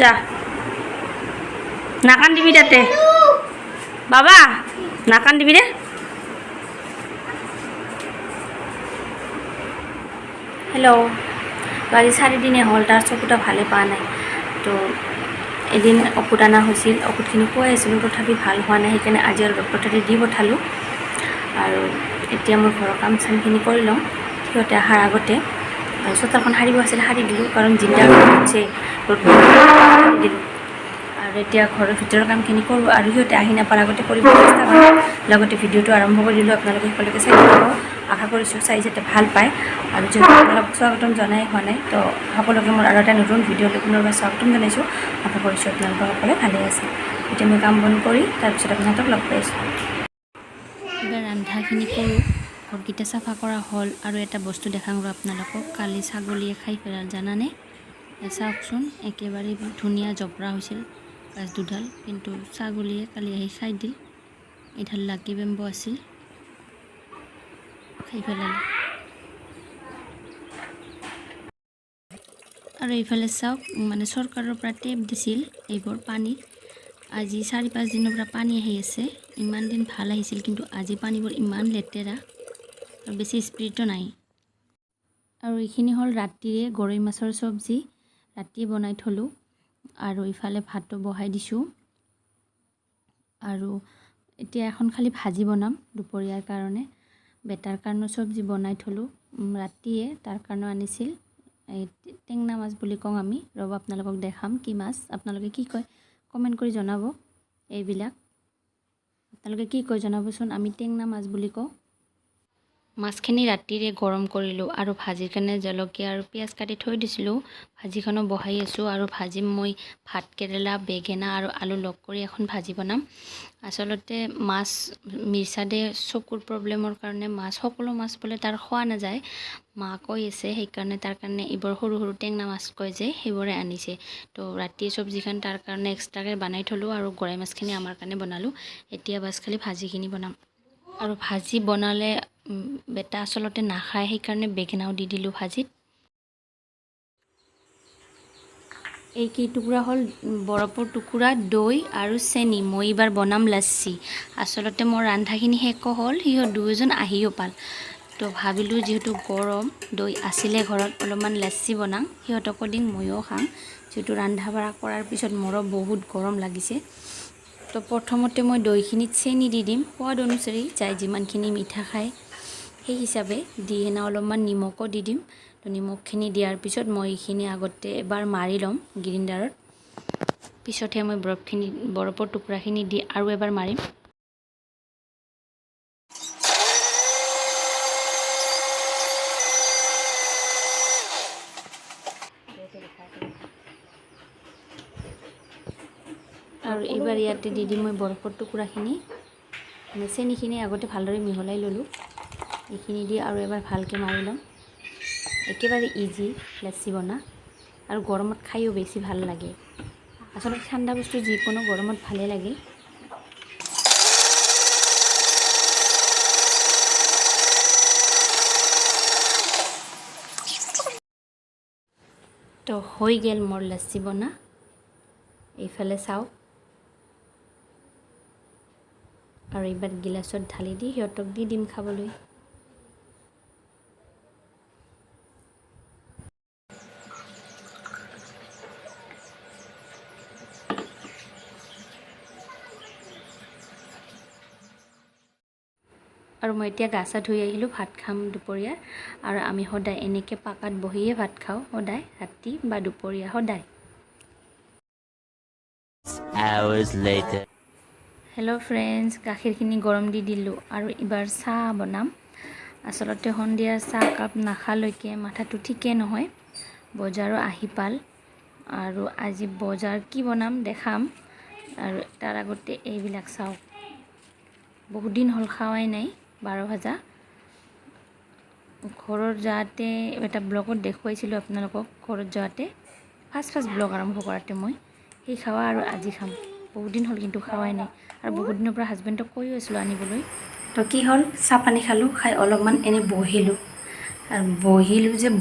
যা নাকান দিবি তাতে বাবা নাকান দিবি ৰে হেল্ল' আজি 4 দিনে হ'ল তাৰ চকুটা ভালে পোৱা নাই তো এদিন ঔষধ অনা হৈছিল ঔষধখিনি খুৱাই আছিলোঁ তথাপি ভাল হোৱা নাই সেইকাৰণে আজি আৰু ডক্টৰ তাতে দি পঠালোঁ আৰু এতিয়া মই ঘৰৰ কাম চামখিনি কৰি লওঁ সিহঁতে অহাৰ আগতে চোতালখন সাৰিব আছিল সাৰি দিলোঁ কাৰণ জিন্দা হৈছে দিলোঁ আৰু এতিয়া ঘৰৰ ভিতৰৰ কামখিনি কৰোঁ আৰু সিহঁতে আহি নাপাৰ আগতে কৰিব চেষ্টা কৰোঁ লগতে ভিডিঅ'টো আৰম্ভ কৰি দিলোঁ আপোনালোকে সকলোকে চাই দিব আশা কৰিছোঁ চাই যাতে ভাল পায় আৰু যিহেতু আপোনালোকক স্বাগতম জনাই হোৱা নাই তো সকলোকে মোৰ আৰু এটা নতুন ভিডিঅ'লৈ পুনৰবাৰ স্বাগতম জনাইছোঁ আশা কৰিছোঁ আপোনালোকৰ সকলোৱে ভালে আছে এতিয়া মই কাম বন কৰি তাৰপিছত আপোনালোকক লগ পাইছোঁ এইবাৰ ৰন্ধাখিনি কৰোঁ ঘৰকেইটা চাফা কৰা হ'ল আৰু এটা বস্তু দেখাওঁ আপোনালোকক কালি ছাগলীয়ে খাই পেলাল জানানে চাওকচোন একেবাৰে ধুনীয়া জবৰা হৈছিল গাছ দুডাল কিন্তু ছাগলীয়ে কালি আহি খাই দিল এডাল লাকি বেম্বো আছিল খাই পেলালে আৰু এইফালে চাওক মানে চৰকাৰৰ পৰা টেপ দিছিল এইবোৰ পানী আজি 4-5 দিনৰ পৰা পানী আহি আছে ইমান দিন ভাল আহিছিল কিন্তু আজি পানীবোৰ ইমান লেতেৰা আৰু বেছি স্পিৰিটো নাই আৰু এইখিনি হ'ল ৰাতিৰে গৰৈ মাছৰ চব্জি ৰাতিয়ে বনাই থলোঁ আৰু ইফালে ভাতটো বহাই দিছোঁ আৰু এতিয়া এখন খালি ভাজি বনাম দুপৰীয়াৰ কাৰণে বেটাৰ কাৰণে চব্জি বনাই থলোঁ ৰাতিয়ে তাৰ কাৰণে আনিছিল এই টেঙনা মাছ বুলি কওঁ আমি ৰ'ব আপোনালোকক দেখাম কি মাছ আপোনালোকে কি কয় কমেণ্ট কৰি জনাব এইবিলাক আপোনালোকে কি কয় জনাবচোন আমি টেঙনা মাছ বুলি কওঁ মাছখিনি ৰাতিৰে গৰম কৰিলোঁ আৰু ভাজিৰ কাৰণে জলকীয়া আৰু পিঁয়াজ কাটি থৈ দিছিলোঁ ভাজিখনো বহাই আছোঁ আৰু ভাজি মই ভাত কেৰেলা বেঙেনা আৰু আলু লগ কৰি এখন ভাজি বনাম আচলতে মাছ মিৰ্চাদে চকুৰ প্ৰব্লেমৰ কাৰণে মাছ সকলো মাছ বোলে তাৰ খোৱা নাযায় মা কৈ আছে সেইকাৰণে তাৰ কাৰণে এইবোৰ সৰু সৰু টেঙনা মাছ কয় যে সেইবোৰে আনিছে তো ৰাতিয়ে চব্জিখন তাৰ কাৰণে এক্সট্ৰাকৈ বনাই থলোঁ আৰু গৰৈ মাছখিনি আমাৰ কাৰণে বনালোঁ এতিয়া বাছ খালি ভাজিখিনি বনাম আৰু ভাজি বনালে বেটা আচলতে নাখায় সেইকাৰণে বেঙেনাও দি দিলোঁ ভাজিত এই কি টুকুৰা হ'ল বৰফৰ টুকুৰা দৈ আৰু চেনি মই এইবাৰ বনাম লাচ্ছি আচলতে মোৰ ৰান্ধাখিনি শেষ হ'ল সিহঁত দুয়োজন আহিও পাল তো ভাবিলোঁ যিহেতু গৰম দৈ আছিলে ঘৰত অলপমান লাচ্ছি বনাম সিহঁতকো দিম ময়ো খাম যিহেতু ৰন্ধা বঢ়া কৰাৰ পিছত মোৰো বহুত গৰম লাগিছে তো প্ৰথমতে মই দৈখিনিত চেনি দি দিম সোৱাদ অনুসৰি যাই যিমানখিনি মিঠা খায় সেই হিচাপে দি কিনে অলপমান নিমখো দি দিম তো নিমখখিনি দিয়াৰ পিছত মই এইখিনি আগতে এবাৰ মাৰি ল'ম গ্ৰাইণ্ডাৰত পিছতহে মই বৰফৰ টুকুৰাখিনি দি আৰু এবাৰ মাৰিম আৰু এইবাৰ ইয়াতে দি দিম মই বৰফৰ টুকুৰাখিনি মানে চেনিখিনি আগতে ভালদৰে মিহলাই ল'লোঁ এইখিনি দি আৰু এবাৰ ভালকৈ মাৰি ল'ম একেবাৰে ইজি লাচ্ছি বনা আৰু গৰমত খাইও বেছি ভাল লাগে আচলতে ঠাণ্ডা বস্তু যিকোনো গৰমত ভালে লাগে তো হৈ গ'ল মোৰ লাচ্ছি বনা এইফালে চাওক আৰু এইবাৰ গিলাচত ঢালি দি সিহঁতক দি দিম খাবলৈ আৰু মই এতিয়া গা চা ধুই আহিলোঁ ভাত খাম দুপৰীয়া আৰু আমি সদায় এনেকৈ পাকাত বহিয়ে ভাত খাওঁ সদায় ৰাতি বা দুপৰীয়া সদায় হেল্ল' ফ্ৰেণ্ডছ গাখীৰখিনি গৰম দি দিলোঁ আৰু এইবাৰ চাহ বনাম আচলতে সন্ধিয়া চাহ কাপ নাখালৈকে মাথাটো ঠিকে নহয় বজাৰো আহি পাল আৰু আজি বজাৰ কি বনাম দেখাম আৰু তাৰ আগতে এইবিলাক চাওক বহুত দিন হ'ল খাৱাই নাই 12 ভাজা ঘৰত যাওঁতে এটা ব্লগত দেখুৱাইছিলোঁ আপোনালোকক ঘৰত যাওঁতে ফাৰ্ষ্ট ব্লগ আৰম্ভ কৰাতে মই সেই খাৱা আৰু আজি খাম বহুত দিন হ'ল কিন্তু খাৱাই নাই আৰু বহুত দিনৰ পৰা হাজবেণ্ডক কৈও আছিলোঁ আনিবলৈ তো কি হ'ল চাহ পানী খালোঁ খাই অলপমান এনেই বহিলোঁ আৰু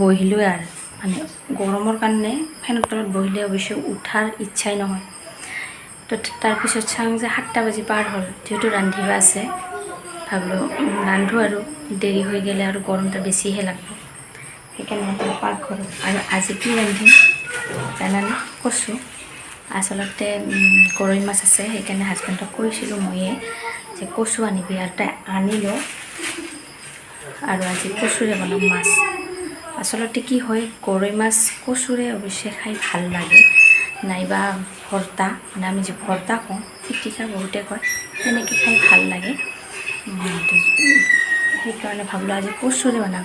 বহিলোঁ আৰু মানে গৰমৰ কাৰণে ফেনৰ তলত বহিলে অৱশ্যে উঠাৰ ইচ্ছাই নহয়। তো তাৰপিছত চাওঁ যে 7টা বাজি পাৰ হ'ল, যিহেতু ৰান্ধিব আছে, ভাবিলোঁ ৰান্ধো আৰু দেৰি হৈ গ'লে আৰু গৰমটা বেছিহে লাগব। সেইকাৰণে পাকঘৰত আৰু আজি কি ৰান্ধিম জানানে? কচু। আচলতে গৰৈ মাছ আছে, সেইকাৰণে হাজবেণ্ডক কৈছিলোঁ ময়ে যে কচু আনিবি, আৰু তাই আনিলোঁ। আৰু আজি কচুৰে বনাম মাছ। আচলতে কি হয়, গৰৈ মাছ কচুৰে অৱশ্যে খাই ভাল লাগে, নাইবা ভৰ্তা, মানে আমি যে ভৰ্তা কওঁ, পিটিকা বহুতে কয়, তেনেকৈ খাই ভাল লাগে। সেইকাৰণে ভাবিলোঁ আজি কচুৰে বনাম।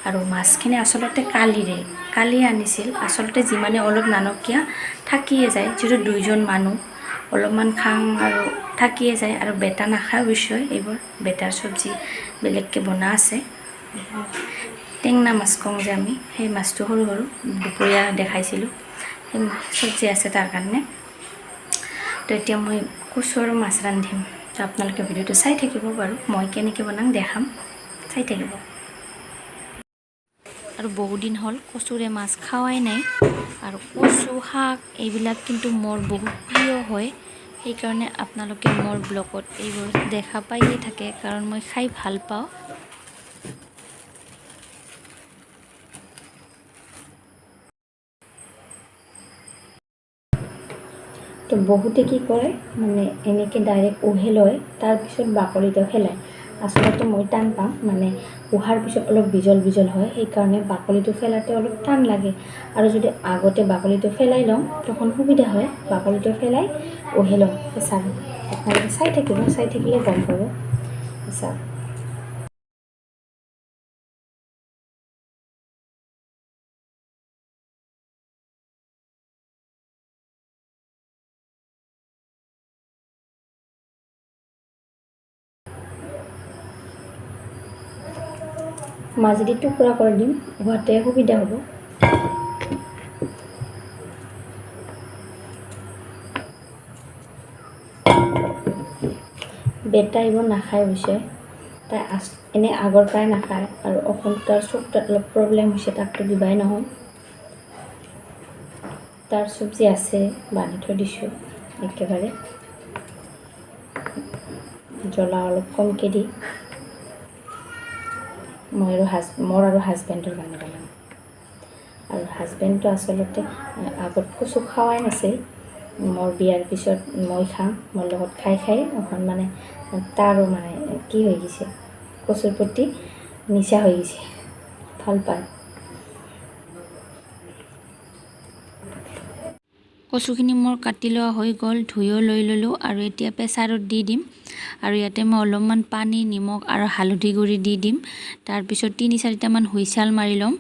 আৰু মাছখিনি আচলতে কালি আনিছিল। আচলতে যিমানে অলপ নানকীয়া থাকিয়ে যায়, যিহেতু 2জন মানুহ, অলপমান খাং আৰু থাকিয়ে যায়। আৰু বেটা নাখায় অৱশ্যে, এইবোৰ বেটাৰ চব্জি বেলেগকৈ বনা আছে। টেঙনা মাছ কওঁ যে আমি, সেই মাছটো সৰু সৰু দুপৰীয়া দেখাইছিলোঁ, সেই চব্জি আছে তাৰ কাৰণে। তো এতিয়া মই কচু আৰু মাছ ৰান্ধিম। তো আপোনালোকে ভিডিঅ'টো চাই থাকিব বাৰু, মই কেনেকৈ বনাম দেখাম, চাই থাকিব। আৰু বহুদিন হ'ল কচুৰে মাছ খোৱাই নাই, আৰু কচু শাক এইবিলাক কিন্তু মোৰ বহুত প্ৰিয় হয়। সেইকাৰণে আপোনালোকে মোৰ ব্লগত এইবোৰ দেখা পায়ে থাকে, কাৰণ মই খাই ভাল পাওঁ। তো বহুতে কি কৰে, মানে এনেকৈ ডাইৰেক্ট উহে লয়, তাৰপিছত বাকলিটো পেলায়। আচলতে মই টান পাওঁ, মানে উহাৰ পিছত অলপ বিজল বিজল হয়, সেইকাৰণে বাকলিটো পেলাওঁতে অলপ টান লাগে। আৰু যদি আগতে বাকলিটো পেলাই লওঁ, তখন সুবিধা হয়। বাকলিটো পেলাই উহে লওঁ চাব। আপোনালোকে চাই থাকিব, চাই থাকিলে গম পাব। চাওক, মাজেদি টুকুৰা কৰি দিম, উহাতে সুবিধা হ'ব। বেটা এইবোৰ নাখায় অৱশ্যে, তাই এনে আগৰ পৰাই নাখায়, আৰু অকণ তাৰ চকুত অলপ প্ৰব্লেম হৈছে, তাকতো দিবাই নহয়। তাৰ চব্জি আছে, বান্ধি থৈ দিছোঁ একেবাৰে, জ্বলা অলপ কমকৈ দি। মোৰ আৰু হাজবেণ্ডৰ কাৰণে বনাম। আৰু হাজবেণ্ডটো আচলতে আগত কচু খোৱাই নাছিল। মোৰ বিয়াৰ পিছত মই খাওঁ, মোৰ লগত খাই অকণ মানে তাৰো মানে কি হৈ গৈছে, কচুৰ প্ৰতি নিচা হৈ গৈছে, ভাল পায়। কচুখিনি মোৰ কাটি লোৱা হৈ গ'ল, ধুইও লৈ ল'লোঁ, আৰু এতিয়া প্ৰেছাৰত দি দিম। আৰু ইয়াতে মই অলপমান পানী, নিমখ আৰু হালধি গুড়ি দি দিম। তাৰপিছত 3-4টামান হুইছেল মাৰি ল'ম।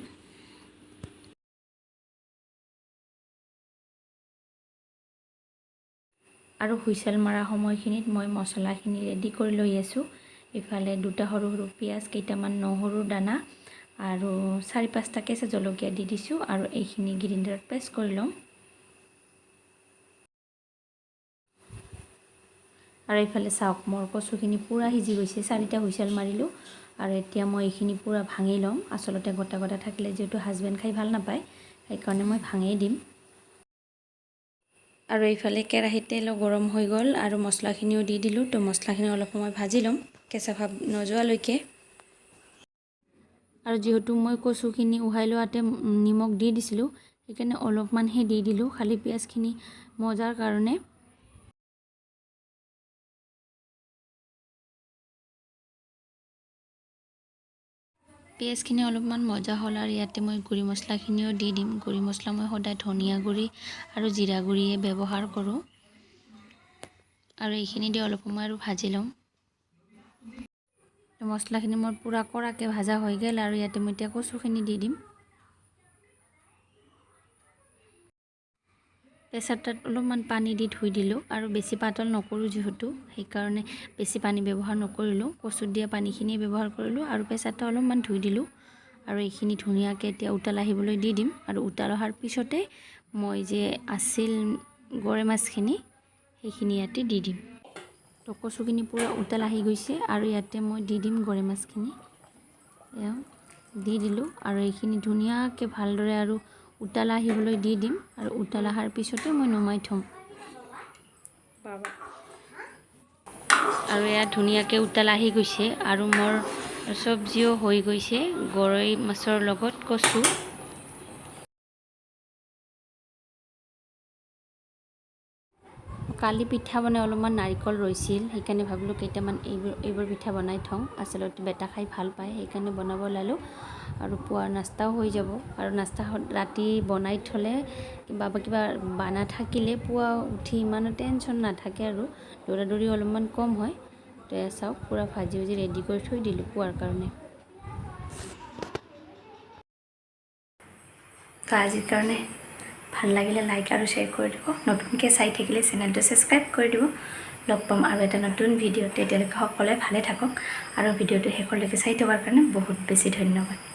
আৰু হুইছেল মৰা সময়খিনিত মই মছলাখিনি ৰেডি কৰি লৈ আছোঁ। ইফালে 2টা সৰু সৰু পিঁয়াজ, কেইটামান নহৰুৰ দানা, আৰু 4-5টা কেঁচা জলকীয়া দি দিছোঁ, আৰু এইখিনি গ্ৰাইণ্ডাৰত পেষ্ট কৰি ল'ম। আৰু এইফালে চাওক, মোৰ কচুখিনি পূৰা সিজি গৈছে, 4টা হুইছেল মাৰিলোঁ। আৰু এতিয়া মই এইখিনি পূৰা ভাঙি ল'ম। আচলতে গোটা গোটা থাকিলে যিহেতু হাজবেণ্ড খাই ভাল নাপায়, সেইকাৰণে মই ভাঙি দিম। আৰু এইফালে কেৰাহীত তেলো গৰম হৈ গ'ল, আৰু মছলাখিনিও দি দিলোঁ। তো মছলাখিনি অলপ সময় ভাজি ল'ম, কেঁচা ভাৱ নোযোৱালৈকে। আৰু যিহেতু মই কচুখিনি উহাই লোৱাতে নিমখ দি দিছিলোঁ, সেইকাৰণে অলপমানহে দি দিলোঁ, খালি পিঁয়াজখিনি মজাৰ কাৰণে। পিঁয়াজখিনি অলপমান মজা হ'ল, আৰু ইয়াতে মই গুড়ি মছলাখিনিও দি দিম। গুড়ি মছলা মই সদায় ধনিয়া গুড়ি আৰু জিৰা গুড়িয়ে ব্যৱহাৰ কৰোঁ। আৰু এইখিনি দি অলপ সময় আৰু ভাজি ল'ম। মছলাখিনি মোৰ পূৰা কৰাকৈ ভাজা হৈ গ'ল, আৰু ইয়াতে মই এতিয়া কচুখিনি দি দিম। প্ৰেছাৰটোত অলপমান পানী দি ধুই দিলোঁ, আৰু বেছি পাতল নকৰোঁ যিহেতু, সেইকাৰণে বেছি পানী ব্যৱহাৰ নকৰিলোঁ। কচুত দিয়া পানীখিনি ব্যৱহাৰ কৰিলোঁ, আৰু প্ৰেছাৰটো অলপমান ধুই দিলোঁ। আৰু এইখিনি ধুনীয়াকৈ এতিয়া উতাল আহিবলৈ দি দিম। আৰু উতাল অহাৰ পিছতে মই যে আছিল গৰৈ মাছখিনি, সেইখিনি ইয়াতে দি দিম। তো কচুখিনি পূৰা উতাল আহি গৈছে, আৰু ইয়াতে মই দি দিম গৰৈ মাছখিনি। দি দিলোঁ আৰু এইখিনি ধুনীয়াকৈ ভালদৰে আৰু উতলা আহিবলৈ দি দিম আৰু উতলা অহাৰ পিছতে মই নমাই থ'ম আৰু এয়া ধুনীয়াকৈ উতলা আহি গৈছে আৰু মোৰ চব্জিও হৈ গৈছে গৰৈ মাছৰ লগত কচু কালি পিঠা বনাই অলপমান নাৰিকল ৰৈছিল সেইকাৰণে ভাবিলোঁ কেইটামান এইবোৰ পিঠা বনাই থওঁ আচলতে বেটা খাই ভাল পায় সেইকাৰণে বনাব ওলালোঁ আৰু পুৱাৰ নাস্তাও হৈ যাব আৰু নাস্তা ৰাতি বনাই থ'লে কিবা বানা থাকিলে পুৱা উঠি ইমানো টেনশ্যন নাথাকে আৰু দৌৰা অলপমান কম হয় তো এয়া চাওক পূৰা ভাজি ৰেডি কৰি থৈ দিলোঁ পুৱাৰ কাৰণে তো আজিৰ কাৰণে ভাল লাগিলে লাইক আৰু শ্বেয়াৰ কৰি দিব নতুনকৈ চাই থাকিলে চেনেলটো ছাবস্ক্ৰাইব কৰি দিব লগ পাম আৰু এটা নতুন ভিডিঅ' তেতিয়ালৈকে সকলোৱে ভালে থাকক আৰু ভিডিঅ'টো শেষলৈকে চাই থকাৰ কাৰণে বহুত বেছি ধন্যবাদ